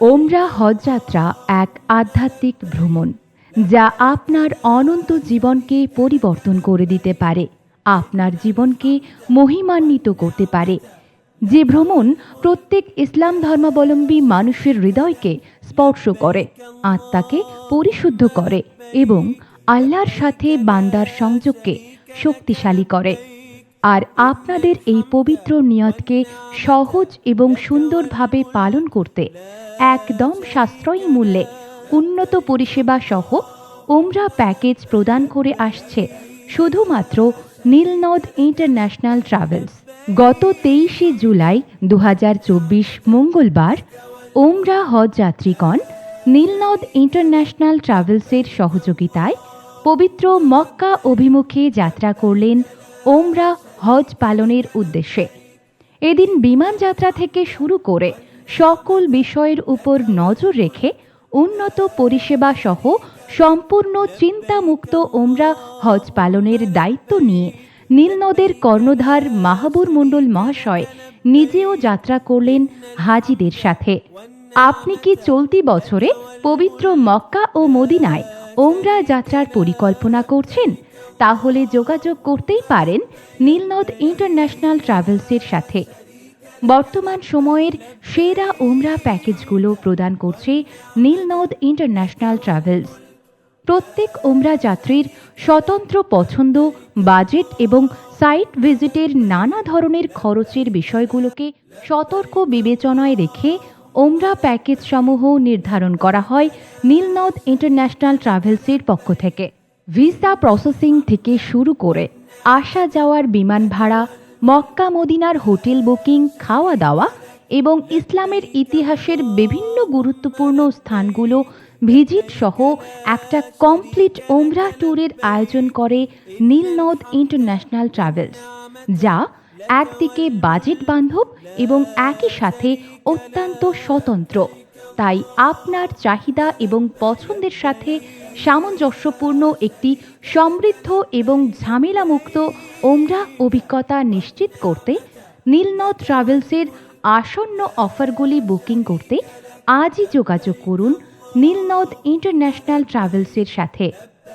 ওমরা হজ যাত্রা এক আধ্যাত্মিক ভ্রমণ, যা আপনার অনন্ত জীবনকে পরিবর্তন করে দিতে পারে, আপনার জীবনকে মহিমান্বিত করতে পারে। যে ভ্রমণ প্রত্যেক ইসলাম ধর্মাবলম্বী মানুষের হৃদয়কে স্পর্শ করে, আত্মাকে পরিশুদ্ধ করে এবং আল্লাহর সাথে বান্দার সংযোগকে শক্তিশালী করে। আর আপনাদের এই পবিত্র নিয়তকে সহজ এবং সুন্দরভাবে পালন করতে একদম সাশ্রয়ী মূল্যে উন্নত পরিষেবা সহ ওমরা প্যাকেজ প্রদান করে আসছে শুধুমাত্র নীলনদ ইন্টারন্যাশনাল ট্রাভেলস। গত 23শে জুলাই 2024 মঙ্গলবার ওমরা হজ যাত্রীগণ নীলনদ ইন্টারন্যাশনাল ট্রাভেলসের সহযোগিতায় পবিত্র মক্কা অভিমুখে যাত্রা করলেন ওমরা হজ পালনের উদ্দেশ্যে। এদিন বিমান যাত্রা থেকে শুরু করে সকল বিষয়ের উপর নজর রেখে উন্নত পরিষেবা সহ সম্পূর্ণ চিন্তামুক্ত ওমরা হজ পালনের দায়িত্ব নিয়ে নীলনদের কর্ণধার মাহবুর মণ্ডল মহাশয় নিজেও যাত্রা করলেন হাজিদের সাথে। আপনি কি চলতি বছরে পবিত্র মক্কা ও মদিনায় ওমরা যাত্রার পরিকল্পনা করছেন? তাহলে যোগাযোগ করতেই পারেন নীলনদ ইন্টারন্যাশনাল ট্রাভেলসের সাথে। বর্তমান সময়ের সেরা ওমরা প্যাকেজগুলো প্রদান করছে নীলনদ ইন্টারন্যাশনাল ট্রাভেলস। প্রত্যেক ওমরা যাত্রীর স্বতন্ত্র পছন্দ, বাজেট এবং সাইট ভিজিটের নানা ধরনের খরচের বিষয়গুলোকে সতর্ক বিবেচনায় রেখে ওমরা প্যাকেজ সমূহ নির্ধারণ করা হয় নীলনদ ইন্টারন্যাশনাল ট্রাভেলসের পক্ষ থেকে। ভিসা প্রসেসিং থেকে শুরু করে আসা যাওয়ার বিমান ভাড়া, মক্কা মদিনার হোটেল বুকিং, খাওয়া দাওয়া এবং ইসলামের ইতিহাসের বিভিন্ন গুরুত্বপূর্ণ স্থানগুলো ভিজিট সহ একটা কমপ্লিট ওমরা ট্যুরের আয়োজন করে নীলনদ ইন্টারন্যাশনাল ট্রাভেলস, যা একদিকে বাজেট বান্ধব এবং একই সাথে অত্যন্ত স্বতন্ত্র। তাই আপনার চাহিদা এবং পছন্দের সাথে সামঞ্জস্যপূর্ণ একটি সমৃদ্ধ এবং ঝামেলামুক্ত ওমরা অভিজ্ঞতা নিশ্চিত করতে নীলনদ ট্রাভেলসের আসন্ন অফারগুলি বুকিং করতে আজই যোগাযোগ করুন নীলনদ ইন্টারন্যাশনাল ট্রাভেলসের সাথে।